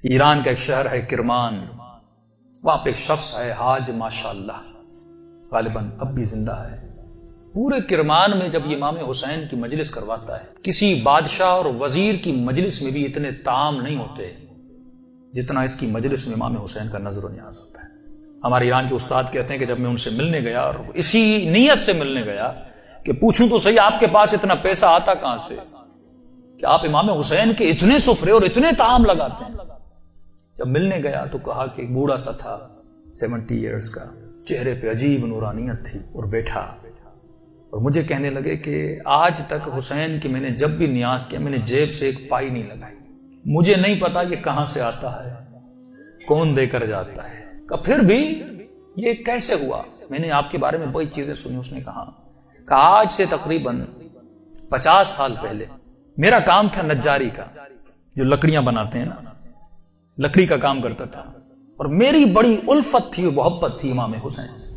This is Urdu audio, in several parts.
ایران کا ایک شہر ہے کرمان، وہاں پہ ایک شخص ہے حاج ماشاءاللہ، غالباً اب بھی زندہ ہے۔ پورے کرمان میں جب امام حسین کی مجلس کرواتا ہے، کسی بادشاہ اور وزیر کی مجلس میں بھی اتنے طعام نہیں ہوتے جتنا اس کی مجلس میں امام حسین کا نظر و نیاز ہوتا ہے۔ ہمارے ایران کے استاد کہتے ہیں کہ جب میں ان سے ملنے گیا اور اسی نیت سے ملنے گیا کہ پوچھوں تو صحیح آپ کے پاس اتنا پیسہ آتا کہاں سے کہ آپ امام حسین کے اتنے سفرے اور اتنے طعام لگاتے ہیں۔ جب ملنے گیا تو کہا کہ بوڑھا سا تھا 70 ایئرز کا، چہرے پہ عجیب نورانیت تھی، اور بیٹھا اور مجھے کہنے لگے کہ آج تک حسین کی میں نے جب بھی نیاز کیا میں نے جیب سے ایک پائی نہیں لگائی، مجھے نہیں پتا یہ کہاں سے آتا ہے، کون دے کر جاتا ہے، کہ پھر بھی یہ کیسے ہوا؟ میں نے آپ کے بارے میں بڑی چیزیں سنی۔ اس نے کہا کہ آج سے تقریباً 50 سال پہلے میرا کام تھا نجاری کا، جو لکڑیاں بناتے ہیں نا، لکڑی کا کام کرتا تھا، اور میری بڑی الفت تھی، محبت تھی امام حسین سے،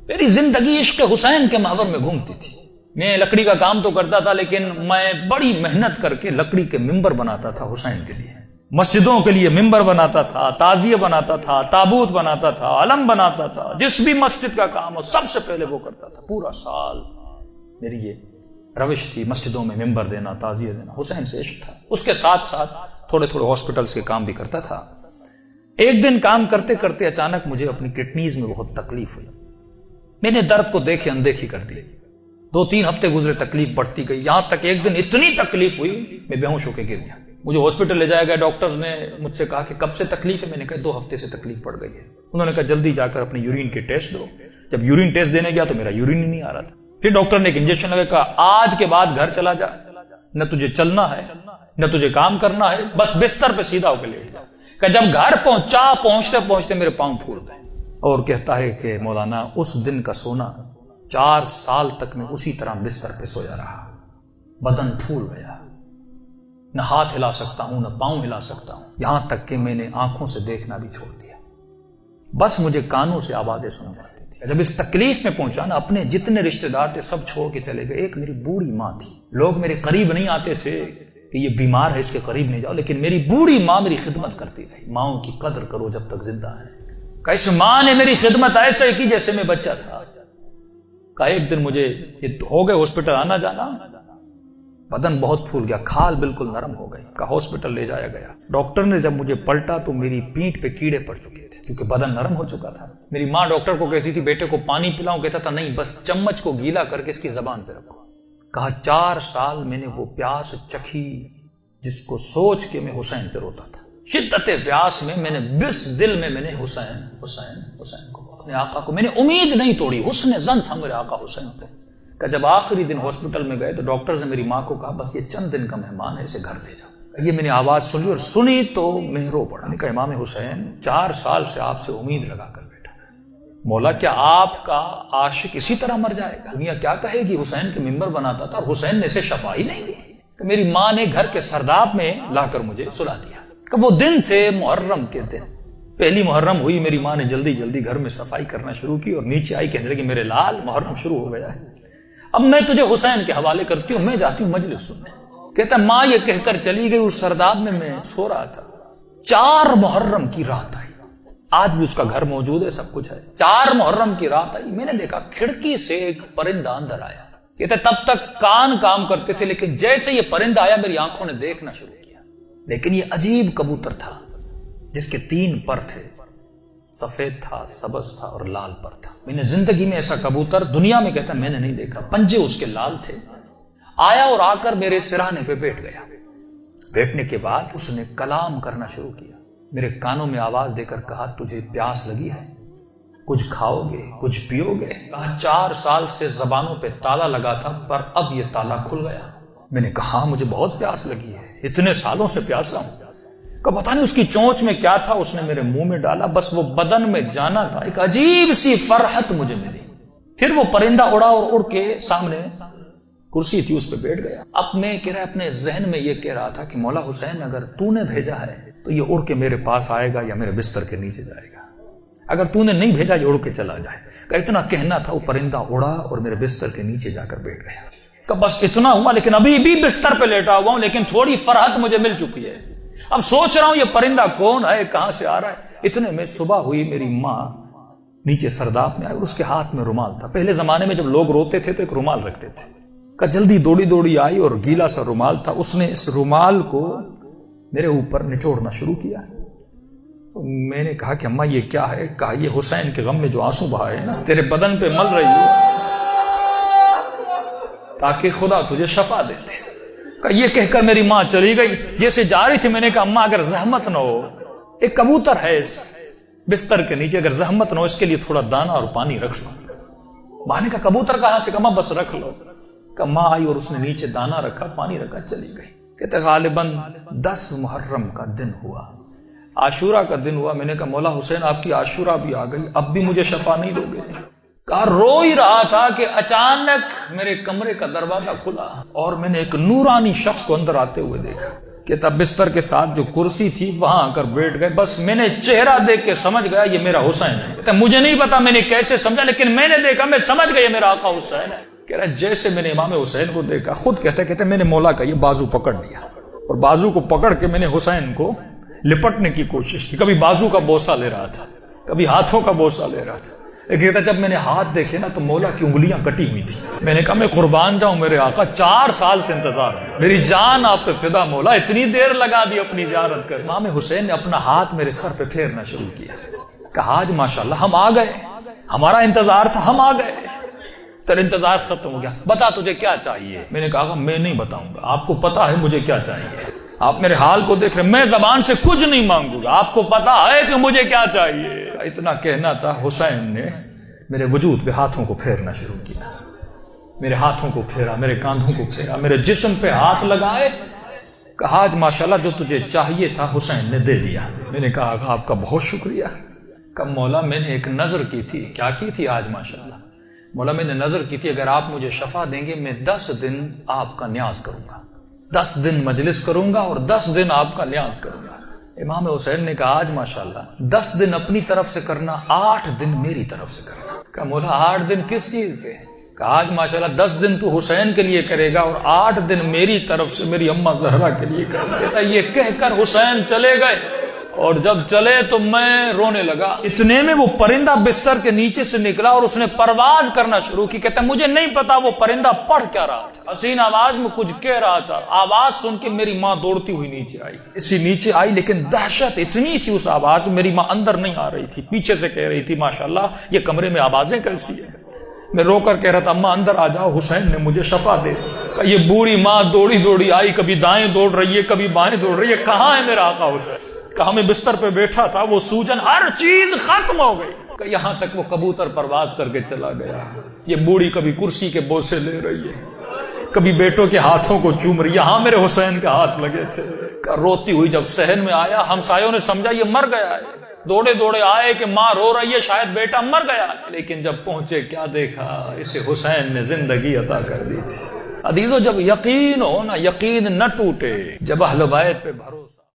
میری زندگی عشق حسین کے محور میں گھومتی تھی۔ میں لکڑی کا کام تو کرتا تھا لیکن میں بڑی محنت کر کے لکڑی کے ممبر بناتا تھا حسین کے لیے، مسجدوں کے لیے ممبر بناتا تھا، تعزیہ بناتا تھا، تابوت بناتا تھا، علم بناتا تھا، جس بھی مسجد کا کام ہو سب سے پہلے وہ کرتا تھا۔ پورا سال میری یہ روش تھی، مسجدوں میں ممبر دینا، تعزیہ دینا، حسین سے عشق تھا۔ اس کے ساتھ ساتھ تھوڑے ہاسپٹلز کے کام بھی کرتا تھا۔ ایک دن کام کرتے کرتے اچانک مجھے اپنی کڈنیز میں بہت تکلیف ہوئی، میں نے درد کو دیکھے اندیکھی کر دی، 2-3 ہفتے گزرے، تکلیف بڑھتی گئی، یہاں تک ایک دن اتنی تکلیف ہوئی میں بے ہوش ہو کے گر گیا۔ مجھے ہاسپٹل لے جایا گیا، ڈاکٹرز نے مجھ سے کہا کہ کب سے تکلیف ہے؟ میں نے کہا 2 ہفتے سے تکلیف پڑ گئی ہے۔ انہوں نے کہا جلدی جا کر اپنی یورین کے ٹیسٹ دو۔ جب یورین ٹیسٹ دینے گیا تو میرا یورین ہی نہیں آ رہا تھا۔ پھر ڈاکٹر نے ایک انجیکشن لگا، کہا آج کے بعد گھر چلا جا، نہ تجھے چلنا ہے نہ تجھے کام کرنا ہے، بس بستر پہ سیدھا ہو کے لیٹ جا۔ کہ جب گھر پہنچتے پہنچتے میرے پاؤں پھول گئے، اور کہتا ہے کہ مولانا اس دن کا سونا 4 سال تک میں اسی طرح بستر پہ سویا رہا، بدن پھول گیا، نہ ہاتھ ہلا سکتا ہوں نہ پاؤں ہلا سکتا ہوں، یہاں تک کہ میں نے آنکھوں سے دیکھنا بھی چھوڑ دیا، بس مجھے کانوں سے آوازیں سن پڑتی تھی۔ جب اس تکلیف میں پہنچا نا، اپنے جتنے رشتہ دار تھے سب چھوڑ کے چلے گئے۔ ایک میری بوڑھی ماں تھی، لوگ میرے قریب نہیں آتے تھے کہ یہ بیمار ہے اس کے قریب نہیں جاؤ، لیکن میری بوڑھی ماں میری خدمت کرتی رہی۔ ماؤں کی قدر کرو جب تک زندہ ہے۔ کہ اس ماں نے میری خدمت ایسے کی جیسے میں بچہ تھا۔ کہ ایک دن مجھے یہ ہو گئے ہاسپٹل آنا جانا، بدن بہت پھول گیا، کھال بالکل نرم ہو گئی، کہ ہاسپٹل لے جایا گیا۔ ڈاکٹر نے جب مجھے پلٹا تو میری پیٹھ پہ کیڑے پڑ چکے تھے کیونکہ بدن نرم ہو چکا تھا۔ میری ماں ڈاکٹر کو کہتی تھی بیٹے کو پانی پلاؤں، کہتا تھا نہیں، بس چمچ کو گیلا کر کے اس کی زبان پہ رکھو۔ کہا 4 سال میں نے وہ پیاس چکھی جس کو سوچ کے میں حسین پہ روتا تھا۔ شدت پیاس میں نے بس دل میں نے حسین حسین حسین کو، اپنے آقا کو میں نے امید نہیں توڑی، حسن ظن تھا میرے آقا حسین پہ۔ کہ جب آخری دن ہاسپٹل میں گئے تو ڈاکٹرز نے میری ماں کو کہا بس یہ چند دن کا مہمان ہے، اسے گھر بھیجا۔ یہ میں نے آواز سن لی، اور سنی تو میں رو پڑا۔ میں نے کہا امام حسین 4 سال سے آپ سے امید لگا کر بیٹھا، مولا کیا آپ کا عاشق اسی طرح مر جائے گا؟ دنیا کیا کہے گی؟ حسین کے ممبر بناتا تھا اور حسین نے اسے شفا ہی نہیں دی۔ کہ میری ماں نے گھر کے سرداب میں لا کر مجھے سلا دیا۔ کہ وہ دن تھے محرم کے دن، پہلی محرم ہوئی، میری ماں نے جلدی جلدی گھر میں صفائی کرنا شروع کی، اور نیچے آئی کہنے لگی میرے لال محرم شروع ہو گیا ہے، اب میں تجھے حسین کے حوالے کرتی ہوں، میں جاتی ہوں مجلس سننے۔ کہتا ماں یہ کہہ کر چلی گئی، اس سرداب میں سو رہا تھا۔ 4 محرم کی رات آئی، آج بھی اس کا گھر موجود ہے، سب کچھ ہے۔ 4 محرم کی رات آئی، میں نے دیکھا کھڑکی سے ایک پرندہ اندر آیا۔ کہتے تب تک کان کام کرتے تھے، لیکن جیسے یہ پرندہ آیا میری آنکھوں نے دیکھنا شروع کیا۔ لیکن یہ عجیب کبوتر تھا جس کے 3 پر تھے، سفید تھا، سبز تھا اور لال پر تھا۔ میں نے زندگی میں ایسا کبوتر دنیا میں کہتا میں نے نہیں دیکھا، پنجے اس کے لال تھے۔ آیا اور آ کر میرے سرانے پہ بیٹھ گیا۔ بیٹھنے کے بعد اس نے کلام کرنا شروع کیا، میرے کانوں میں آواز دے کر کہا تجھے پیاس لگی ہے؟ کچھ کھاؤ گے، کچھ پیو گے؟ کہا 4 سال سے زبانوں پہ تالا لگا تھا پر اب یہ تالا کھل گیا۔ میں نے کہا مجھے بہت پیاس لگی ہے، اتنے سالوں سے پیاسا ہوں۔ کہ پتہ نہیں اس کی چونچ میں کیا تھا، اس نے میرے منہ میں ڈالا، بس وہ بدن میں جانا تھا، ایک عجیب سی فرحت مجھے ملی۔ پھر وہ پرندہ اڑا اور اڑ کے سامنے کرسی تھی اس پہ بیٹھ گیا۔ اب میں اپنے ذہن میں یہ کہہ رہا تھا کہ مولا حسین اگر تو نے بھیجا ہے تو یہ اڑ کے میرے پاس آئے گا یا میرے بستر کے نیچے جائے گا، اگر تو نے نہیں بھیجا یہ اڑ کے چلا جائے گا۔ اتنا کہنا تھا، وہ پرندہ اڑا اور میرے بستر کے نیچے جا کر بیٹھ گیا۔ کہ بس اتنا ہوا، لیکن ابھی بھی بستر پہ لیٹا ہوا ہوں، لیکن تھوڑی فرحت مجھے مل چکی ہے۔ اب سوچ رہا ہوں یہ پرندہ کون ہے، کہاں سے آ رہا ہے۔ اتنے میں صبح ہوئی، میری ماں نیچے سرداب میں آئی اور اس کے ہاتھ میں رومال تھا۔ پہلے زمانے میں جب لوگ روتے تھے تو ایک رومال رکھتے تھے، کہ جلدی دوڑی آئی اور گیلا سا رومال تھا، اس نے اس رومال کو میرے اوپر نچوڑنا شروع کیا۔ تو میں نے کہا کہ اماں یہ کیا ہے؟ کہا یہ حسین کے غم میں جو آنسو بہائے نا تیرے بدن پہ مل رہی ہو تاکہ خدا تجھے شفا دیتے۔ کہ یہ کہہ کر میری ماں چلی گئی۔ جیسے جا رہی تھی میں نے کہا اماں اگر زحمت نہ ہو، ایک کبوتر ہے اس بستر کے نیچے، اگر زحمت نہ ہو اس کے لیے تھوڑا دانا اور پانی رکھ لو۔ ماں نے کہا کبوتر کہاں سے؟ کہا بس رکھ لو۔ کہ ماں آئی اور اس نے نیچے دانا رکھا، پانی رکھا، چلی گئی۔ کہتے غالباً 10 محرم کا دن ہوا، عاشورہ کا دن ہوا۔ میں نے کہا مولا حسین آپ کی عاشورہ بھی آ گئی، اب بھی مجھے شفا نہیں دو گے؟ کہا رو ہی رہا تھا کہ اچانک میرے کمرے کا دروازہ کھلا اور میں نے ایک نورانی شخص کو اندر آتے ہوئے دیکھا کہ تب بستر کے ساتھ جو کرسی تھی وہاں آ کر بیٹھ گئے۔ بس میں نے چہرہ دیکھ کے سمجھ گیا یہ میرا حسین ہے۔ مجھے نہیں پتا میں نے کیسے سمجھا، لیکن میں نے دیکھا، میں سمجھ گیا یہ میرا آقا حسین ہے۔ کہہ رہا جیسے میں نے امام حسین کو دیکھا، خود کہتے میں نے مولا کا یہ بازو پکڑ لیا اور بازو کو پکڑ کے میں نے حسین کو لپٹنے کی کوشش کی۔ کبھی بازو کا بوسہ لے رہا تھا، کبھی ہاتھوں کا بوسہ لے رہا تھا۔ کہتا جب میں نے ہاتھ دیکھے نا تو مولا کی انگلیاں کٹی ہوئی تھی۔ میں نے کہا میں قربان جاؤں میرے آقا، 4 سال سے انتظار ہے، میری جان آپ پہ فدا مولا، اتنی دیر لگا دی اپنی زیارت کر۔ امام حسین نے اپنا ہاتھ میرے سر پہ پھیرنا شروع کیا۔ کہا آج ماشاءاللہ ہم آ گئے، ہمارا انتظار تھا، ہم آ گئے، تیرا انتظار ختم ہو گیا، بتا تجھے کیا چاہیے؟ میں نے کہا میں نہیں بتاؤں گا، آپ کو پتا ہے مجھے کیا چاہیے، آپ میرے حال کو دیکھ رہے، میں زبان سے کچھ نہیں مانگوں گا، آپ کو پتا ہے کہ مجھے کیا چاہیے۔ اتنا کہنا تھا، حسین نے میرے وجود پہ ہاتھوں کو پھیرنا شروع کیا، میرے ہاتھوں کو پھیرا، میرے کاندھوں کو پھیرا، میرے جسم پہ ہاتھ لگائے۔ کہا آج ماشاءاللہ جو تجھے چاہیے تھا حسین نے دے دیا۔ میں نے کہا آقا آپ کا بہت شکریہ۔ کہ مولا میں نے ایک نظر کی تھی۔ کیا کی تھی آج ماشاءاللہ؟ مولا میں نے نظر کی تھی اگر آپ مجھے شفا دیں گے میں 10 دن آپ کا نیاز کروں گا، 10 دن مجلس کروں گا اور 10 دن آپ کا نیاز کروں گا۔ امام حسین نے کہا آج ماشاءاللہ 10 دن اپنی طرف سے کرنا، 8 دن میری طرف سے کرنا۔ کہا مولا 8 دن کس چیز کے؟ کہا آج ماشاءاللہ 10 دن تو حسین کے لیے کرے گا اور 8 دن میری طرف سے میری اماں زہرا کے لیے کرے گا۔ یہ کہہ کر حسین چلے گئے اور جب چلے تو میں رونے لگا۔ اتنے میں وہ پرندہ بستر کے نیچے سے نکلا اور اس نے پرواز کرنا شروع کی۔ کہتا مجھے نہیں پتا وہ پرندہ پڑھ کیا رہا تھا، حسین آواز میں کچھ کہہ رہا تھا۔ آواز سن کے میری ماں دوڑتی ہوئی نیچے آئی، اسی نیچے آئی، لیکن دہشت اتنی تھی اس آواز میں، میری ماں اندر نہیں آ رہی تھی، پیچھے سے کہہ رہی تھی ماشاءاللہ یہ کمرے میں آوازیں کیسی ہیں۔ میں رو کر کہہ رہا تھا اماں اندر آ جاؤ، حسین نے مجھے شفا دے دی۔ یہ بوڑھی ماں دوڑی آئی، کبھی دائیں دوڑ رہی ہے کبھی بائیں دوڑ رہی ہے، کہاں ہے میرا آقا حسین؟ کہا میں بستر پہ بیٹھا تھا، وہ سوجن ہر چیز ختم ہو گئی، کہ یہاں تک وہ کبوتر پرواز کر کے چلا گیا۔ یہ بوڑھی کبھی کرسی کے بوسے لے رہی ہے، کبھی بیٹوں کے ہاتھوں کو چوم رہی، یہاں میرے حسین کے ہاتھ لگے تھے۔ روتی ہوئی جب صحن میں آیا، ہمسایوں نے سمجھا یہ مر گیا ہے، دوڑے آئے کہ ماں رو رہی ہے، شاید بیٹا مر گیا، لیکن جب پہنچے کیا دیکھا، اسے حسین نے زندگی عطا کر دی تھی۔ عزیزو جب یقین ہو نا، یقین نہ ٹوٹے، جب اہل بیت پہ بھروسہ